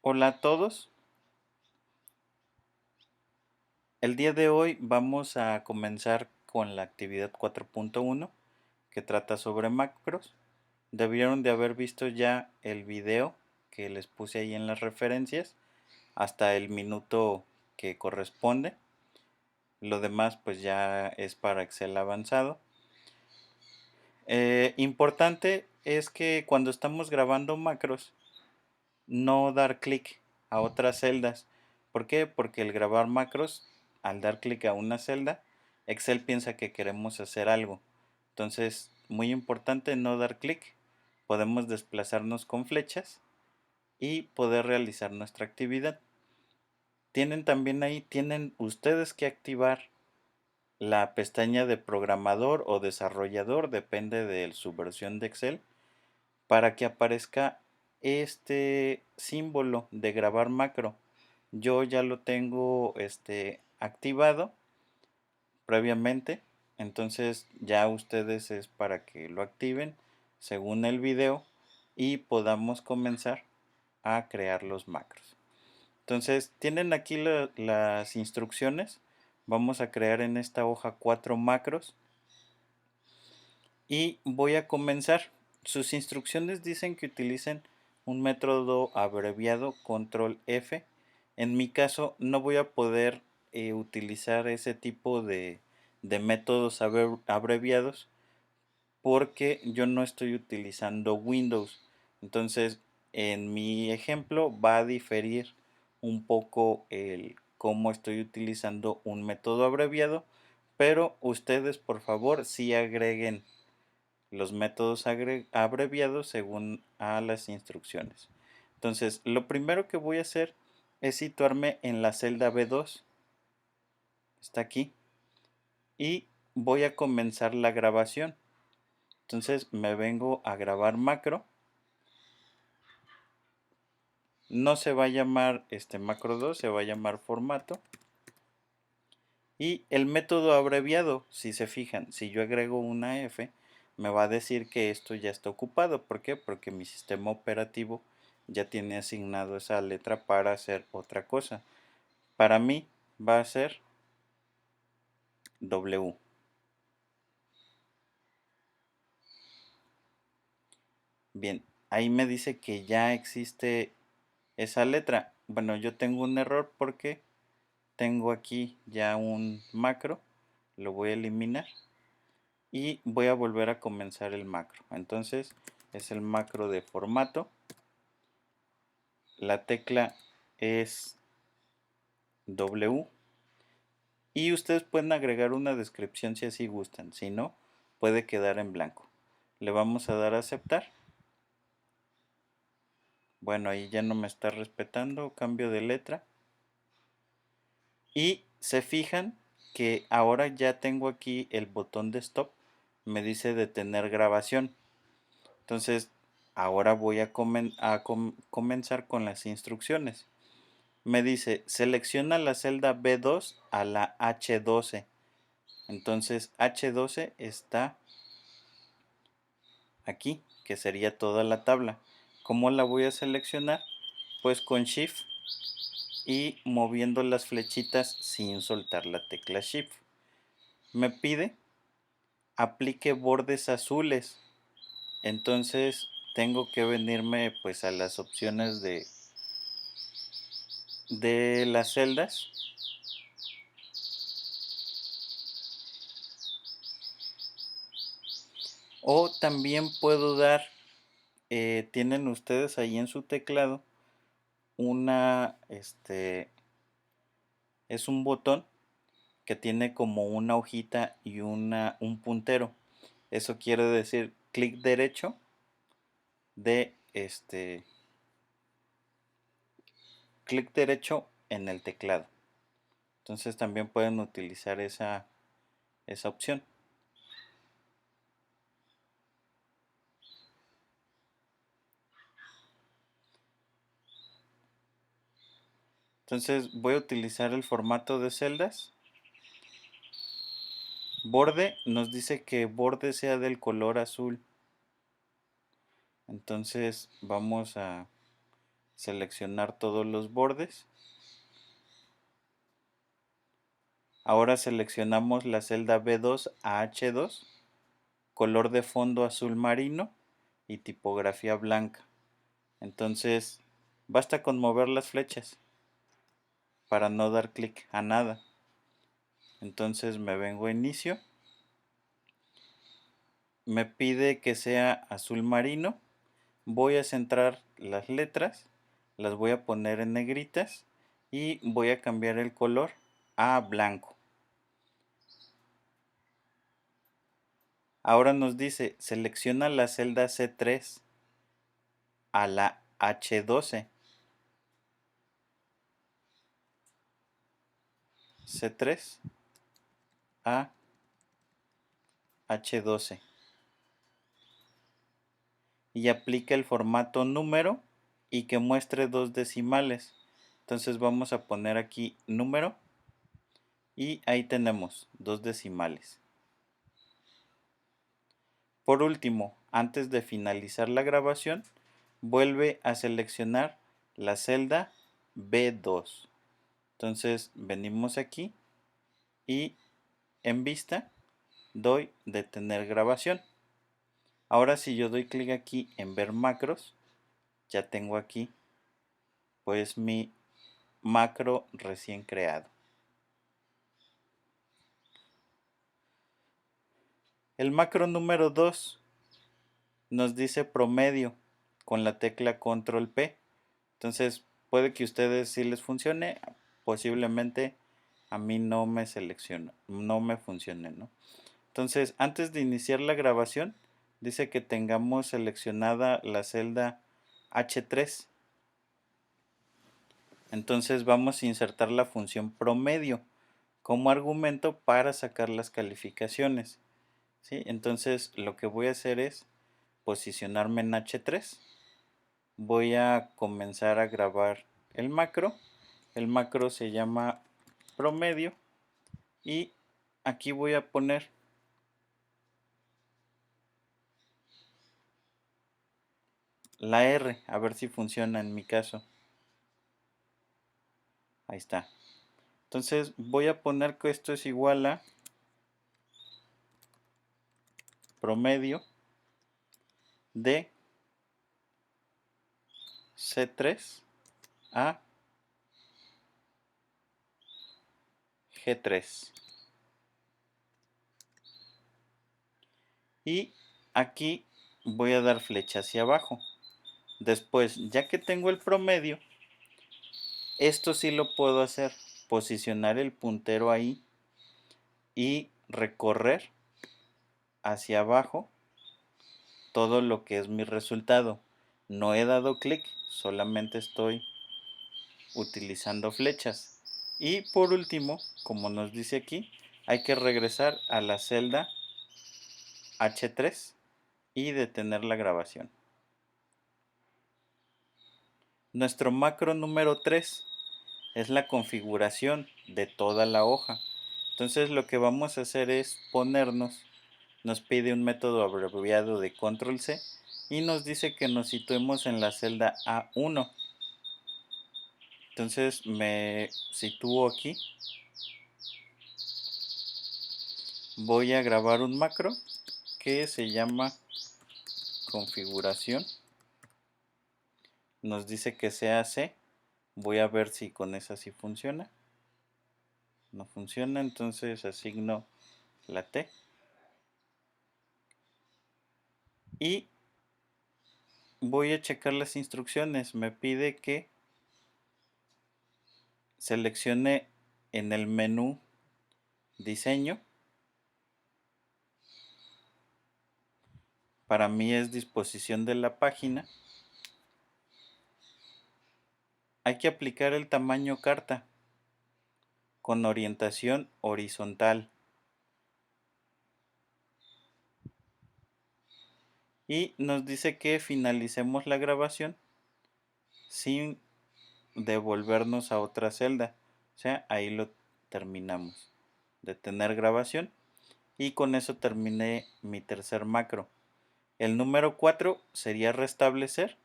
Hola a todos. El día de hoy vamos a comenzar con la actividad 4.1 que trata sobre macros. Debieron de haber visto ya el video que les puse ahí en las referencias hasta el minuto que corresponde. Lo demás pues ya es para Excel avanzado. Importante es que cuando estamos grabando macros no dar clic a otras celdas. ¿Por qué? Porque el grabar macros, al dar clic a una celda, Excel piensa que queremos hacer algo. Entonces, muy importante no dar clic. Podemos desplazarnos con flechas y poder realizar nuestra actividad. Tienen ustedes que activar la pestaña de programador o desarrollador, depende de su versión de Excel, para que aparezca este símbolo de grabar macro. Yo ya lo tengo activado previamente, entonces ya ustedes es para que lo activen según el video y podamos comenzar a crear los macros. Entonces tienen aquí las instrucciones. Vamos a crear en esta hoja 4 macros y voy a comenzar. Sus instrucciones dicen que utilicen un método abreviado control F. En mi caso no voy a poder utilizar ese tipo de métodos abreviados porque yo no estoy utilizando Windows. Entonces en mi ejemplo va a diferir un poco el cómo estoy utilizando un método abreviado, pero ustedes por favor sí agreguen los métodos abreviados según a las instrucciones. Entonces, lo primero que voy a hacer es situarme en la celda B2, está aquí, y voy a comenzar la grabación. Entonces me vengo a grabar macro. No se va a llamar macro 2, se va a llamar formato. Y el método abreviado, si se fijan, si yo agrego una F, me va a decir que esto ya está ocupado. ¿Por qué? Porque mi sistema operativo ya tiene asignado esa letra para hacer otra cosa. Para mí va a ser W. Bien, ahí me dice que ya existe esa letra. Bueno, yo tengo un error porque tengo aquí ya un macro. Lo voy a eliminar y voy a volver a comenzar el macro. Entonces es el macro de formato. La tecla es W y ustedes pueden agregar una descripción si así gustan, si no puede quedar en blanco. Le vamos a dar a aceptar. Bueno, ahí ya no me está respetando, cambio de letra y se fijan que ahora ya tengo aquí el botón de stop, me dice detener grabación. Entonces ahora voy a comenzar con las instrucciones. Me dice selecciona la celda B2 a la H12. Entonces H12 está aquí, que sería toda la tabla. ¿Cómo la voy a seleccionar? Pues con Shift y moviendo las flechitas sin soltar la tecla Shift. Me pide aplique bordes azules. Entonces tengo que venirme pues a las opciones de las celdas. O también puedo dar, tienen ustedes ahí en su teclado una, es un botón que tiene como una hojita y un puntero. Eso quiere decir clic derecho de clic derecho en el teclado. Entonces también pueden utilizar esa opción. Entonces voy a utilizar el formato de celdas. Borde nos dice que borde sea del color azul. Entonces vamos a seleccionar todos los bordes. Ahora seleccionamos la celda B2 a H2, color de fondo azul marino y tipografía blanca. Entonces basta con mover las flechas para no dar clic a nada. Entonces me vengo a inicio, me pide que sea azul marino, voy a centrar las letras, las voy a poner en negritas y voy a cambiar el color a blanco. Ahora nos dice selecciona la celda C3 a la H12. C3 a H12 y aplica el formato número y que muestre dos decimales. Entonces vamos a poner aquí número y ahí tenemos dos decimales. Por último, antes de finalizar la grabación, vuelve a seleccionar la celda B2. Entonces venimos aquí y en vista doy detener grabación. Ahora si yo doy clic aquí en ver macros, ya tengo aquí pues mi macro recién creado. El macro número 2 nos dice promedio con la tecla control P. Entonces puede que a ustedes sí les funcione, posiblemente a mí no me selecciona, no me funcione, ¿no? Entonces antes de iniciar la grabación dice que tengamos seleccionada la celda H3. Entonces vamos a insertar la función promedio como argumento para sacar las calificaciones, ¿sí? Entonces lo que voy a hacer es posicionarme en H3. Voy a comenzar a grabar el macro. El macro se llama promedio y aquí voy a poner la R, a ver si funciona en mi caso. Ahí está. Entonces voy a poner que esto es igual a promedio de C3 a G3. Y aquí voy a dar flecha hacia abajo. Después, ya que tengo el promedio, esto sí lo puedo hacer. Posicionar el puntero ahí y recorrer hacia abajo todo lo que es mi resultado. No he dado clic, solamente estoy utilizando flechas. Y por último, como nos dice aquí, hay que regresar a la celda H3 y detener la grabación. Nuestro macro número 3 es la configuración de toda la hoja. Entonces lo que vamos a hacer es ponernos, nos pide un método abreviado de control C y nos dice que nos situemos en la celda A1. Entonces me sitúo aquí. Voy a grabar un macro que se llama configuración. Nos dice que sea C. Voy a ver si con esa sí funciona. No funciona, entonces asigno la T. Y voy a checar las instrucciones. Me pide que seleccione en el menú diseño. Para mí es disposición de la página. Hay que aplicar el tamaño carta con orientación horizontal. Y nos dice que finalicemos la grabación sin devolvernos a otra celda. O sea, ahí lo terminamos. Detener grabación. Y con eso terminé mi tercer macro. El número 4 sería restablecer.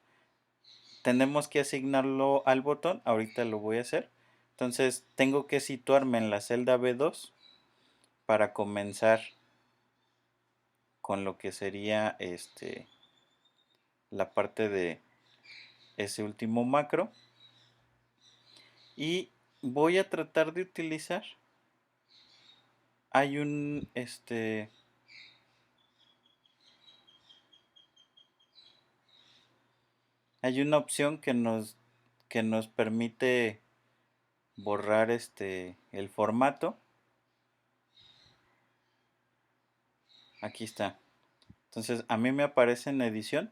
tenemos que asignarlo al botón, ahorita lo voy a hacer. Entonces tengo que situarme en la celda B2 para comenzar con lo que sería la parte de ese último macro. Y voy a tratar de utilizar, hay hay una opción que nos permite borrar el formato. Aquí está. Entonces a mí me aparece en edición.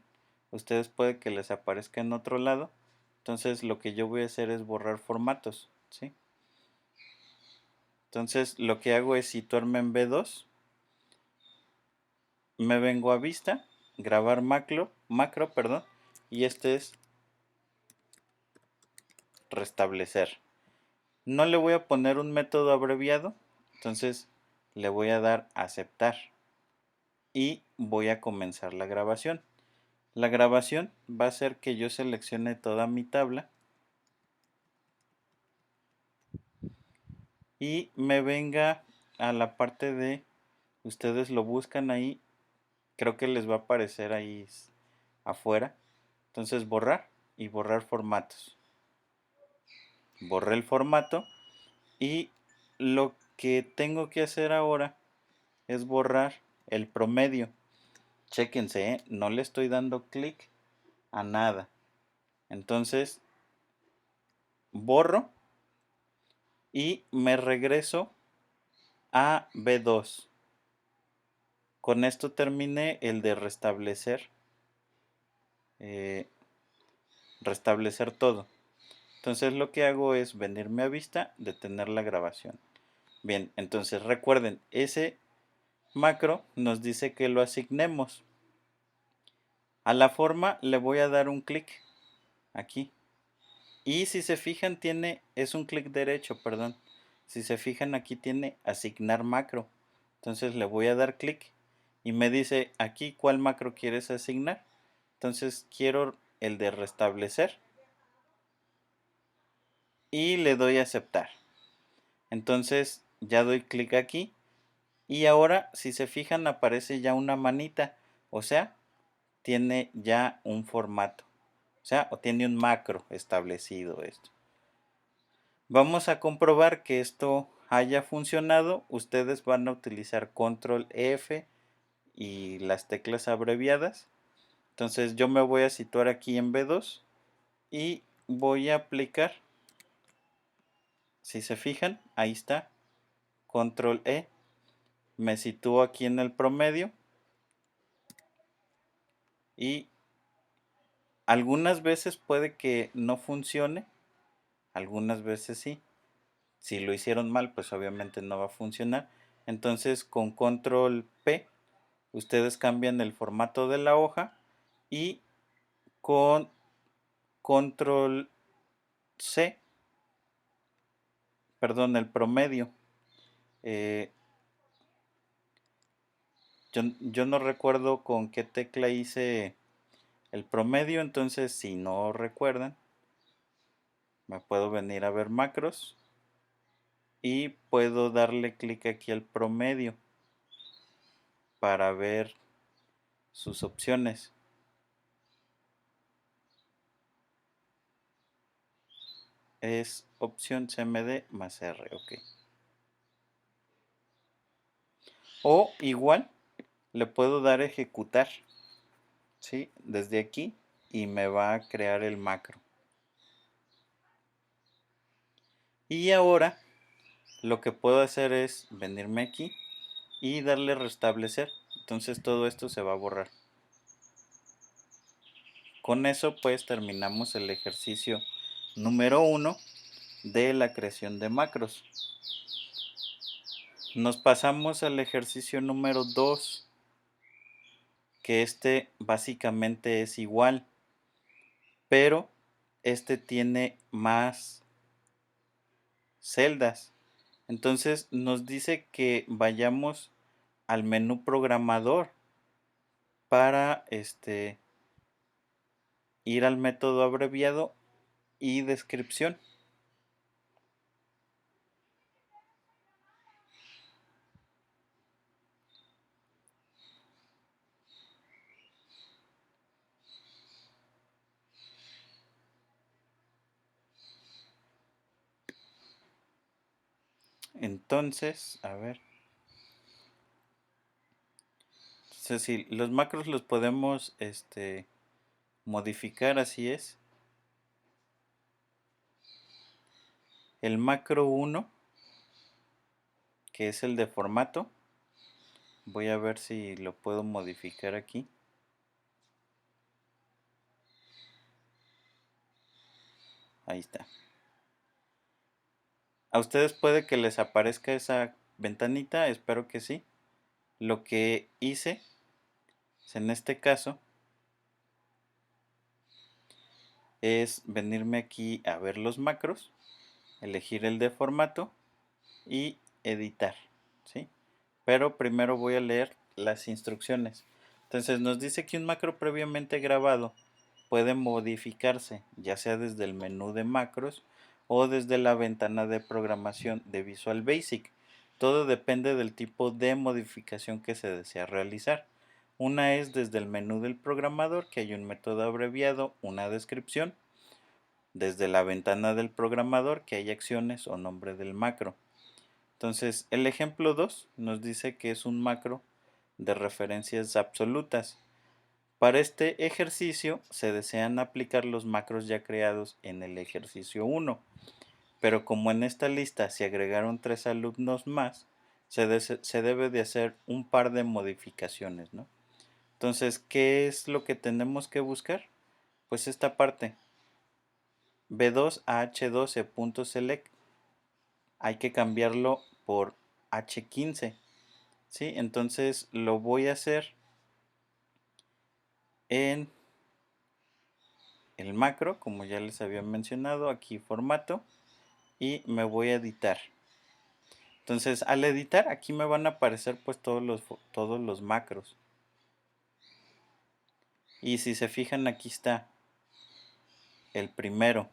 Ustedes puede que les aparezca en otro lado. Entonces lo que yo voy a hacer es borrar formatos, ¿sí? Entonces lo que hago es situarme en B2. Me vengo a vista, grabar macro, perdón, y este es restablecer. No le voy a poner un método abreviado, entonces le voy a dar aceptar y voy a comenzar la grabación. La grabación va a ser que yo seleccione toda mi tabla y me venga a la parte de, ustedes lo buscan ahí, creo que les va a aparecer ahí afuera. Entonces borrar y borrar formatos. Borré el formato y lo que tengo que hacer ahora es borrar el promedio. Chéquense, no le estoy dando clic a nada. Entonces borro y me regreso a B2. Con esto terminé el de eh, restablecer todo. Entonces lo que hago es venirme a vista, detener la grabación. Bien, entonces recuerden, ese macro nos dice que lo asignemos. A la forma le voy a dar un clic aquí. Y si se fijan es un clic derecho, perdón. Si se fijan aquí tiene asignar macro. Entonces le voy a dar clic y me dice aquí cuál macro quieres asignar. Entonces quiero el de restablecer y le doy a aceptar. Entonces ya doy clic aquí y ahora si se fijan aparece ya una manita, o sea, tiene ya un formato, o sea, o tiene un macro establecido esto. Vamos a comprobar que esto haya funcionado. Ustedes van a utilizar control F y las teclas abreviadas. Entonces yo me voy a situar aquí en B2 y voy a aplicar, si se fijan, ahí está, control E, me sitúo aquí en el promedio y algunas veces puede que no funcione, algunas veces sí. Si lo hicieron mal, pues obviamente no va a funcionar. Entonces con control P ustedes cambian el formato de la hoja y con control C, perdón, el promedio. Eh, yo no recuerdo con qué tecla hice el promedio, entonces si no recuerdan, me puedo venir a ver macros y puedo darle clic aquí al promedio para ver sus opciones. Es opción CMD más R, ok. O igual le puedo dar ejecutar, ¿sí? Desde aquí y me va a crear el macro. Y ahora lo que puedo hacer es venirme aquí y darle restablecer. Entonces todo esto se va a borrar. Con eso pues terminamos el ejercicio número 1 de la creación de macros. Nos pasamos al ejercicio número 2, que básicamente es igual, pero tiene más celdas. Entonces nos dice que vayamos al menú programador para ir al método abreviado y descripción. Entonces, a ver. Entonces, sí, los macros los podemos modificar, así es. El macro 1, que es el de formato, voy a ver si lo puedo modificar aquí. Ahí está. A ustedes puede que les aparezca esa ventanita, espero que sí. Lo que hice en este caso es venirme aquí a ver los macros, elegir el de formato y editar, ¿sí? Pero primero voy a leer las instrucciones. Entonces nos dice que un macro previamente grabado puede modificarse, ya sea desde el menú de macros o desde la ventana de programación de Visual Basic. Todo depende del tipo de modificación que se desea realizar. Una es desde el menú del programador, que hay un método abreviado, una descripción. Desde la ventana del programador, que hay acciones o nombre del macro. Entonces, el ejemplo 2 nos dice que es un macro de referencias absolutas. Para este ejercicio se desean aplicar los macros ya creados en el ejercicio 1, pero como en esta lista se agregaron 3 alumnos más, se debe de hacer un par de modificaciones, ¿no? Entonces, ¿qué es lo que tenemos que buscar? Pues esta parte, B2 a H12.select, hay que cambiarlo por H15, ¿sí? Entonces lo voy a hacer en el macro, como ya les había mencionado, aquí formato, y me voy a editar. Entonces al editar aquí me van a aparecer pues todos los macros. Y si se fijan, aquí está el primero.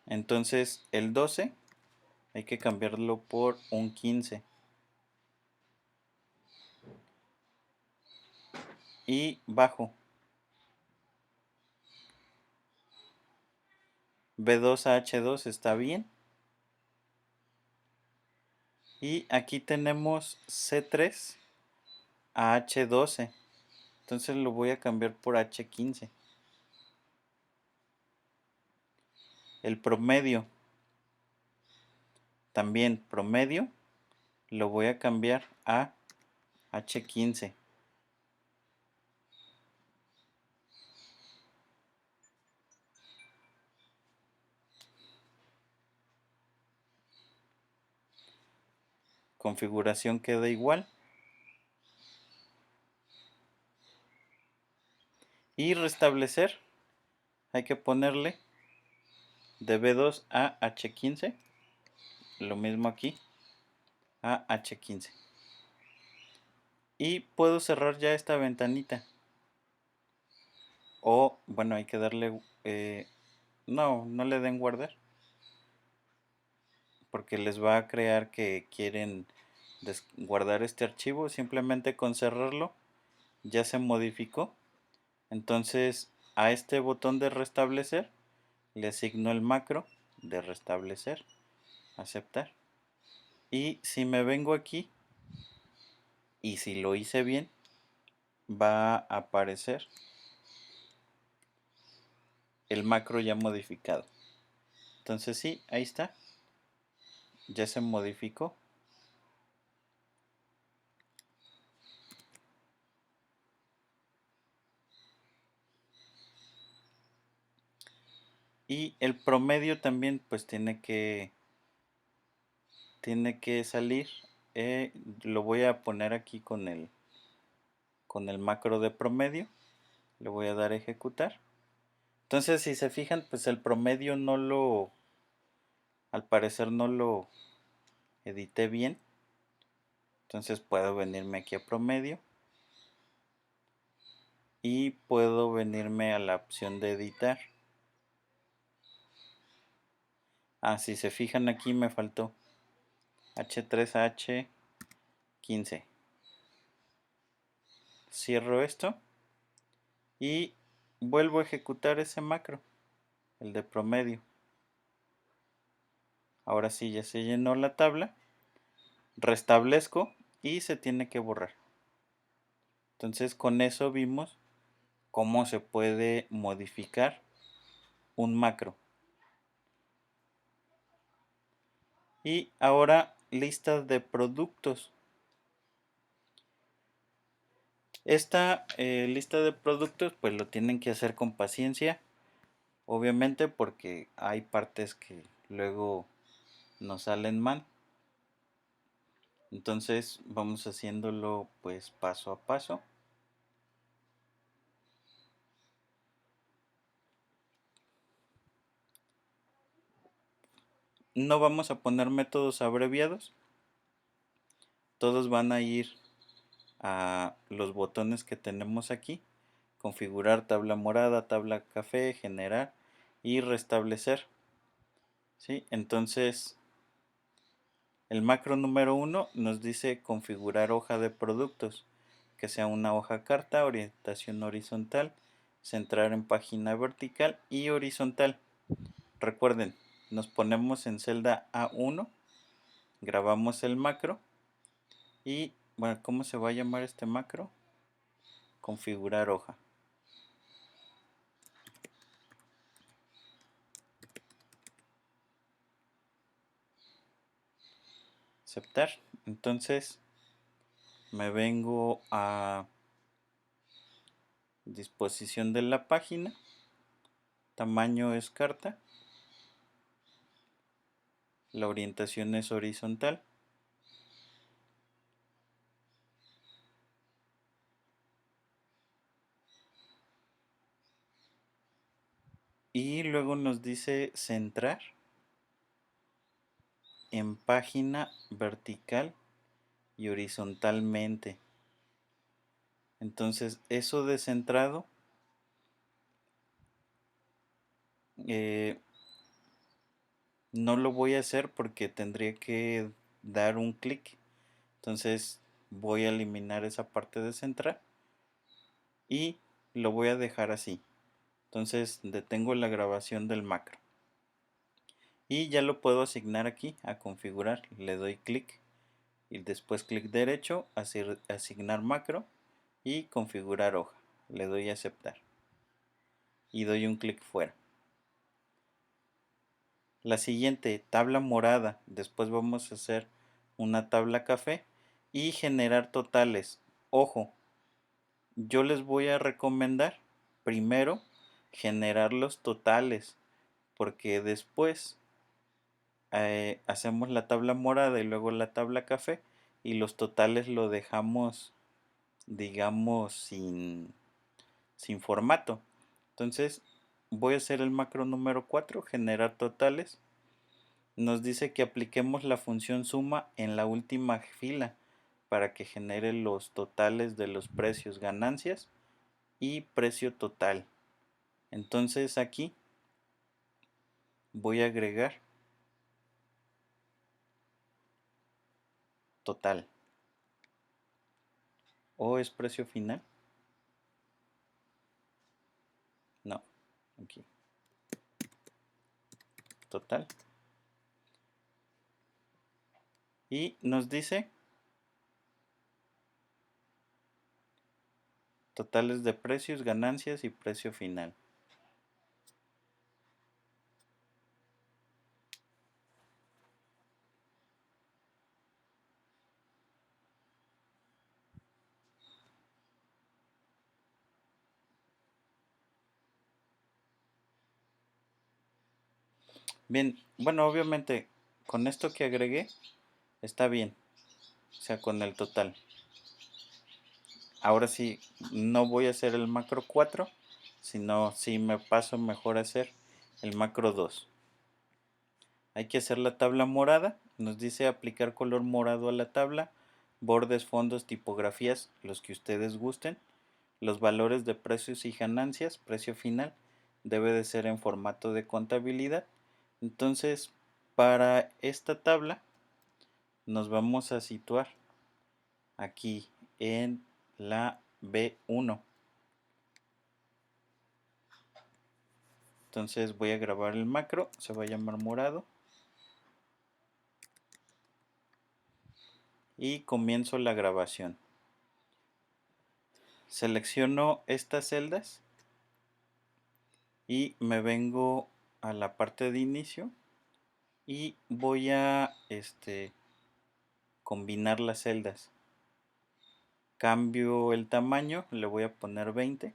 Entonces el 12 hay que cambiarlo por un 15. Y bajo. B2 a H2 está bien. Y aquí tenemos C3 a H12. Entonces lo voy a cambiar por H15. El promedio. También promedio. Lo voy a cambiar a H15. Configuración queda igual. Y restablecer. Hay que ponerle de B2 a H15. Lo mismo aquí. A H15. Y puedo cerrar ya esta ventanita. O, bueno, hay que darle... no le den guardar. Porque les va a crear que quieren guardar este archivo. Simplemente con cerrarlo ya se modificó. Entonces a este botón de restablecer le asigno el macro de restablecer, aceptar. Y si me vengo aquí y si lo hice bien, va a aparecer el macro ya modificado. Entonces sí, ahí está. Ya se modificó. Y el promedio también pues tiene que salir. Lo voy a poner aquí con el macro de promedio. Le voy a dar a ejecutar. Entonces si se fijan, pues el promedio al parecer no lo edité bien. Entonces puedo venirme aquí a promedio. y puedo venirme a la opción de editar. Si se fijan aquí me faltó H3H15. Cierro esto y vuelvo a ejecutar ese macro, el de promedio. Ahora sí ya se llenó la tabla, restablezco y se tiene que borrar. Entonces con eso vimos cómo se puede modificar un macro. Y ahora lista de productos. Esta lista de productos pues lo tienen que hacer con paciencia, obviamente porque hay partes que luego nos salen mal. Entonces vamos haciéndolo pues paso a paso. No vamos a poner métodos abreviados. Todos van a ir a los botones que tenemos aquí. Configurar tabla morada, tabla café, generar y restablecer. ¿Sí? Entonces el macro número 1 nos dice configurar hoja de productos, que sea una hoja carta, orientación horizontal, centrar en página vertical y horizontal. Recuerden, nos ponemos en celda A1, grabamos el macro y, bueno, ¿cómo se va a llamar este macro? Configurar hoja. Aceptar. Entonces me vengo a disposición de la página, tamaño es carta, la orientación es horizontal. Y luego nos dice centrar en página vertical y horizontalmente. Entonces eso de centrado no lo voy a hacer porque tendría que dar un clic. Entonces voy a eliminar esa parte de centrar y lo voy a dejar así. Entonces detengo la grabación del macro y ya lo puedo asignar aquí a configurar. Le doy clic y después clic derecho, asignar macro y configurar hoja. Le doy a aceptar y doy un clic fuera. La siguiente, tabla morada. Después vamos a hacer una tabla café y generar totales. Ojo, yo les voy a recomendar primero generar los totales, porque después hacemos la tabla morada y luego la tabla café y los totales lo dejamos, digamos, sin formato. Entonces voy a hacer el macro número 4, generar totales. Nos dice que apliquemos la función suma en la última fila para que genere los totales de los precios, ganancias y precio total. Entonces aquí voy a agregar total. ¿O es precio final? No, aquí. Total. Y nos dice totales de precios, ganancias y precio final. Bien, bueno, obviamente con esto que agregué está bien, o sea, con el total. Ahora sí, no voy a hacer el macro 4, sino si me paso mejor a hacer el macro 2. Hay que hacer la tabla morada, nos dice aplicar color morado a la tabla, bordes, fondos, tipografías, los que ustedes gusten. Los valores de precios y ganancias, precio final, debe de ser en formato de contabilidad. Entonces, para esta tabla nos vamos a situar aquí en la B1. Entonces voy a grabar el macro, se va a llamar morado. Y comienzo la grabación. Selecciono estas celdas y me vengo a la parte de inicio y voy a combinar las celdas. Cambio el tamaño, le voy a poner 20.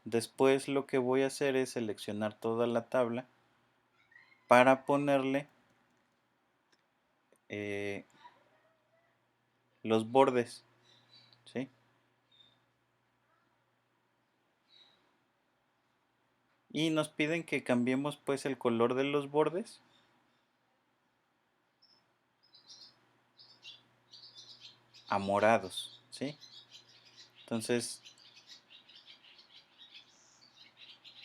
Después lo que voy a hacer es seleccionar toda la tabla para ponerle los bordes, ¿sí? Y nos piden que cambiemos pues el color de los bordes a morados, ¿sí? Entonces,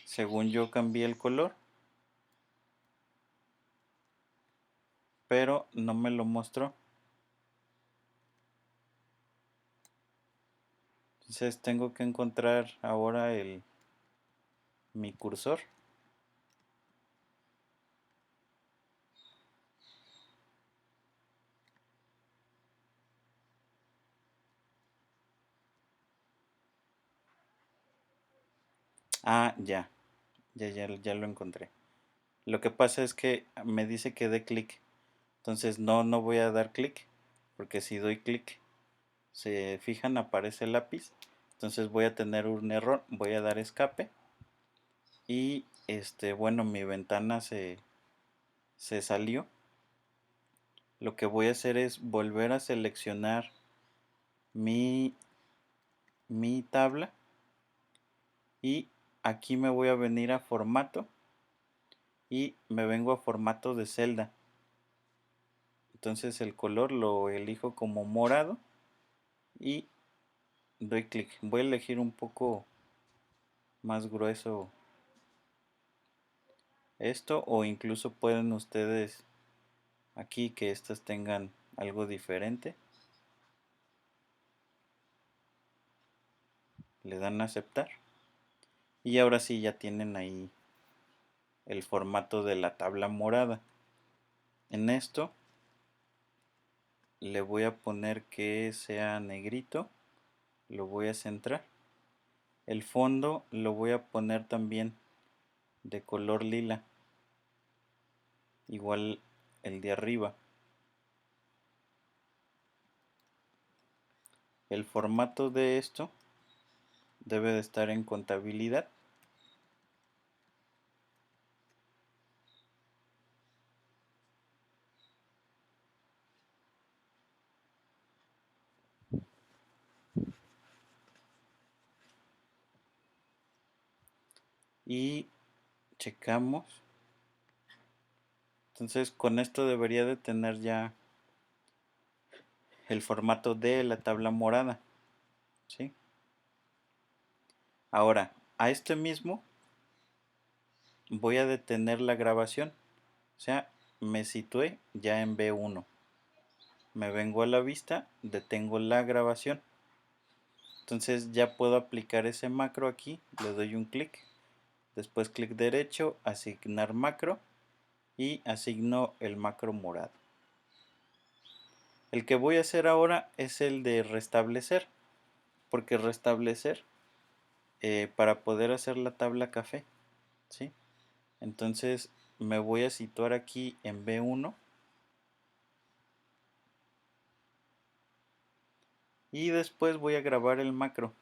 según yo cambié el color, pero no me lo mostró. Entonces tengo que encontrar ahora mi cursor. Ah, ya lo encontré. Lo que pasa es que me dice que dé clic. Entonces no voy a dar clic, porque si doy clic, se fijan, aparece el lápiz. Entonces voy a tener un error. Voy a dar escape. Y bueno, mi ventana se salió. Lo que voy a hacer es volver a seleccionar mi tabla. Y aquí me voy a venir a formato. Y me vengo a formato de celda. Entonces el color lo elijo como morado y doy clic. Voy a elegir un poco más grueso esto, o incluso pueden ustedes aquí que estas tengan algo diferente. Le dan a aceptar y ahora sí ya tienen ahí el formato de la tabla morada. En esto le voy a poner que sea negrito, lo voy a centrar. El fondo lo voy a poner también de color lila, igual el de arriba. El formato de esto debe de estar en contabilidad. Y checamos. Entonces con esto debería de tener ya el formato de la tabla morada, ¿sí? Ahora, a este mismo voy a detener la grabación. O sea, me situé ya en B1. Me vengo a la vista, detengo la grabación. Entonces ya puedo aplicar ese macro aquí. Le doy un clic. Después clic derecho, asignar macro. Y asigno el macro morado. El que voy a hacer ahora es el de restablecer. Porque restablecer para poder hacer la tabla café, ¿sí? Entonces me voy a situar aquí en B1 y después voy a grabar el macro.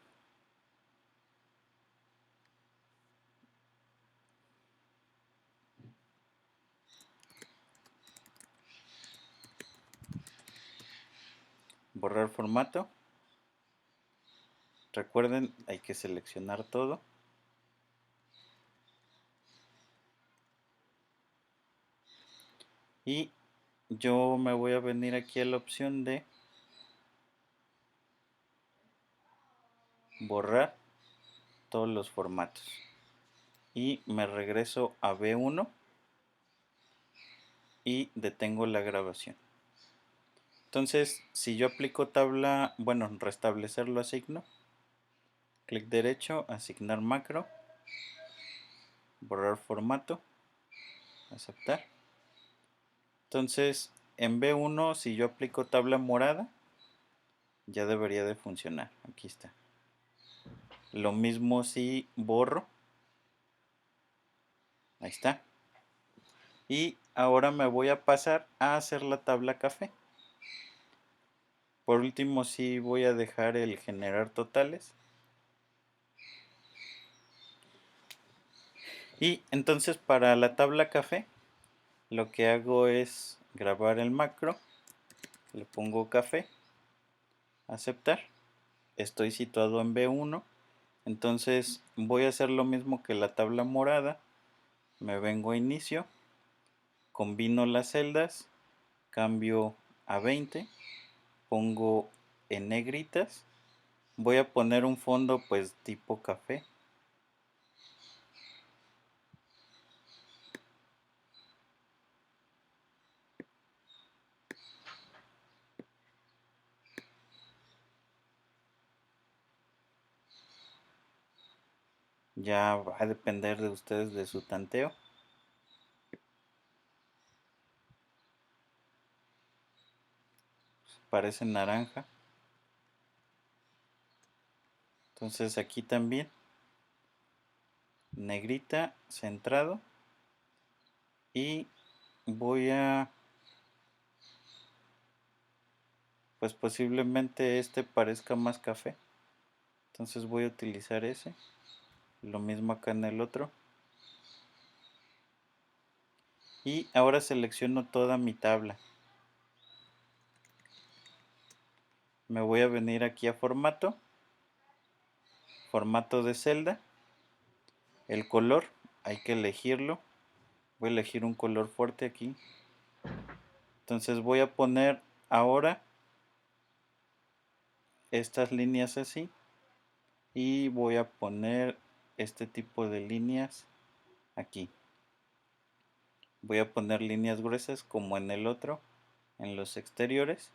Borrar formato. Recuerden, hay que seleccionar todo. Y yo me voy a venir aquí a la opción de borrar todos los formatos y me regreso a B1 y detengo la grabación. Entonces, si yo aplico tabla, bueno, restablecer lo asigno, clic derecho, asignar macro, borrar formato, aceptar. Entonces, en B1, si yo aplico tabla morada, ya debería de funcionar. Aquí está. Lo mismo si borro. Ahí está. Y ahora me voy a pasar a hacer la tabla café. Por último, sí voy a dejar el generar totales. Y entonces para la tabla café, lo que hago es grabar el macro. Le pongo café. Aceptar. Estoy situado en B1. Entonces voy a hacer lo mismo que la tabla morada. Me vengo a inicio. Combino las celdas. Cambio a 20. Pongo en negritas. Voy a poner un fondo pues tipo café. Ya va a depender de ustedes de su tanteo. Parece naranja. Entonces aquí también. Negrita, centrado. Y voy a... pues posiblemente este parezca más café. Entonces voy a utilizar ese. Lo mismo acá en el otro. Y ahora selecciono toda mi tabla. Me voy a venir aquí a formato. Formato de celda. El color, hay que elegirlo. Voy a elegir un color fuerte aquí. Entonces voy a poner ahora estas líneas así. Y voy a poner este tipo de líneas aquí. Voy a poner líneas gruesas como en el otro, en los exteriores.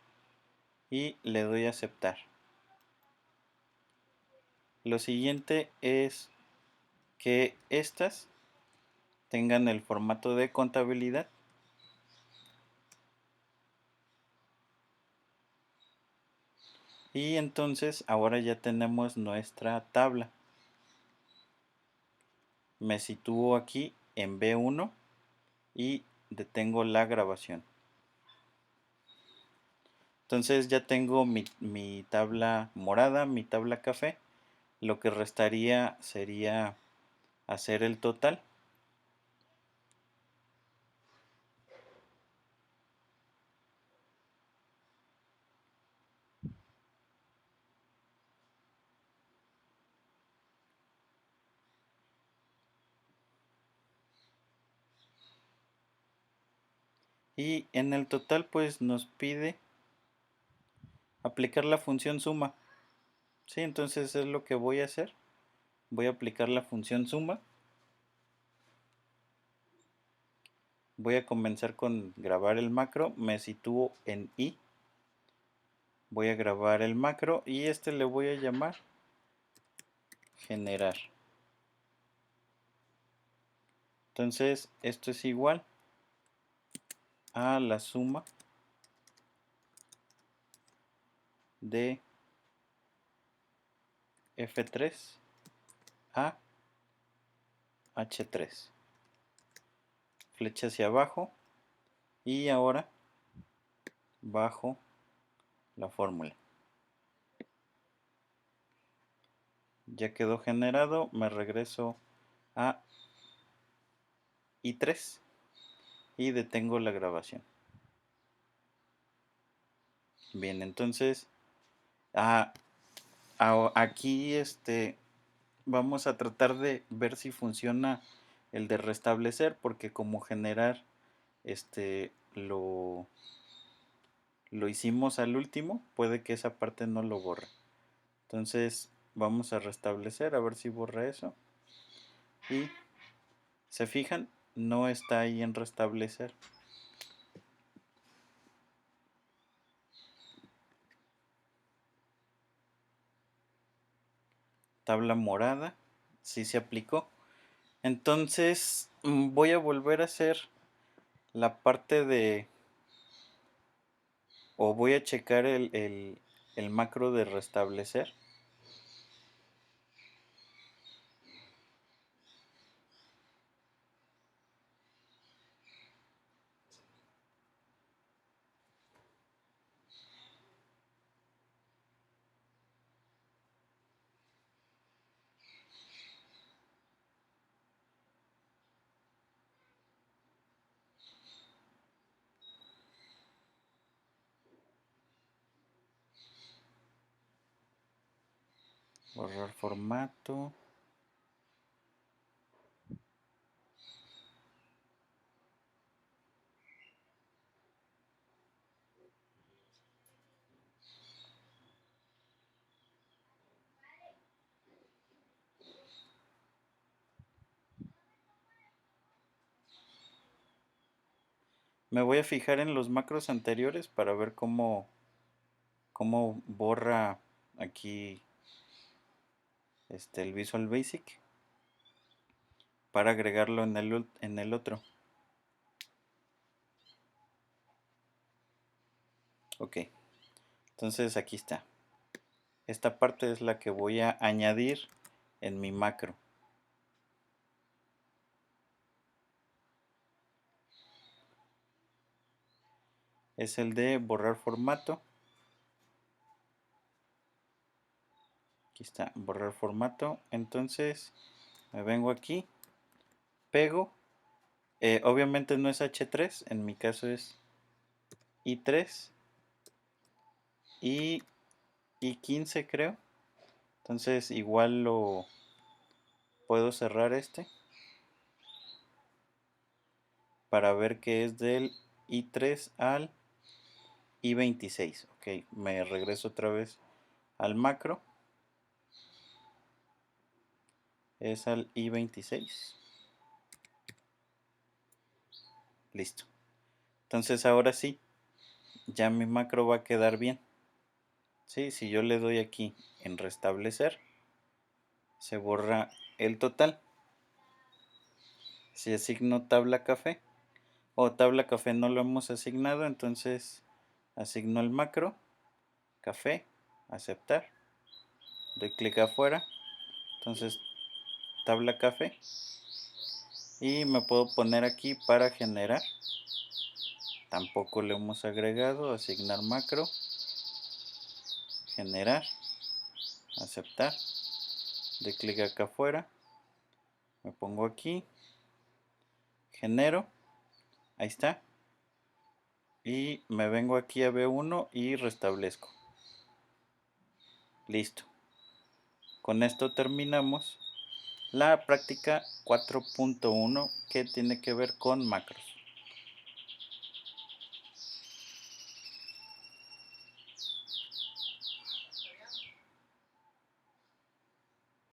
Y le doy a aceptar. Lo siguiente es que estas tengan el formato de contabilidad. Y entonces ahora ya tenemos nuestra tabla. Me sitúo aquí en B1 y detengo la grabación. Entonces ya tengo mi tabla morada, mi tabla café. Lo que restaría sería hacer el total. Y en el total pues nos pide aplicar la función suma. Sí, entonces es lo que voy a hacer. Voy a aplicar la función suma. Voy a comenzar con grabar el macro. Me sitúo en I. Voy a grabar el macro y este le voy a llamar generar. Entonces esto es igual a la suma de F3 a H3. Flecha hacia abajo y ahora bajo la fórmula. Ya quedó generado, me regreso a I3 y detengo la grabación. Bien, entonces aquí vamos a tratar de ver si funciona el de restablecer, porque como generar lo hicimos al último, puede que esa parte no lo borre. Entonces Vamos a restablecer a ver si borra eso. Y se fijan, no está ahí en restablecer. Tabla morada, sí se aplicó. Entonces voy a volver a hacer la parte de, o voy a checar el macro de restablecer. Borrar formato. Me voy a fijar en los macros anteriores para ver cómo borra aquí el Visual Basic para agregarlo en el otro. Ok, entonces aquí está. Esta parte es la que voy a añadir en mi macro. Es el de borrar formato. Aquí está, borrar formato. Entonces me vengo aquí, pego. Obviamente no es H3, en mi caso es I3 y I15 creo. Entonces igual lo puedo cerrar para ver que es del I3 al I26. Ok, me regreso otra vez al macro. Es al I26. Listo. Entonces ahora sí, ya mi macro va a quedar bien. ¿Sí? Si yo le doy aquí en restablecer, se borra el total. Si asigno tabla café, o tabla café no lo hemos asignado, entonces asigno el macro, café, aceptar, doy clic afuera, entonces tabla café, y me puedo poner aquí para generar, tampoco le hemos agregado, asignar macro, generar, aceptar, doy clic acá afuera, me pongo aquí, genero, ahí está, y me vengo aquí a B1 y restablezco. Listo. Con esto terminamos la práctica 4.1 que tiene que ver con macros.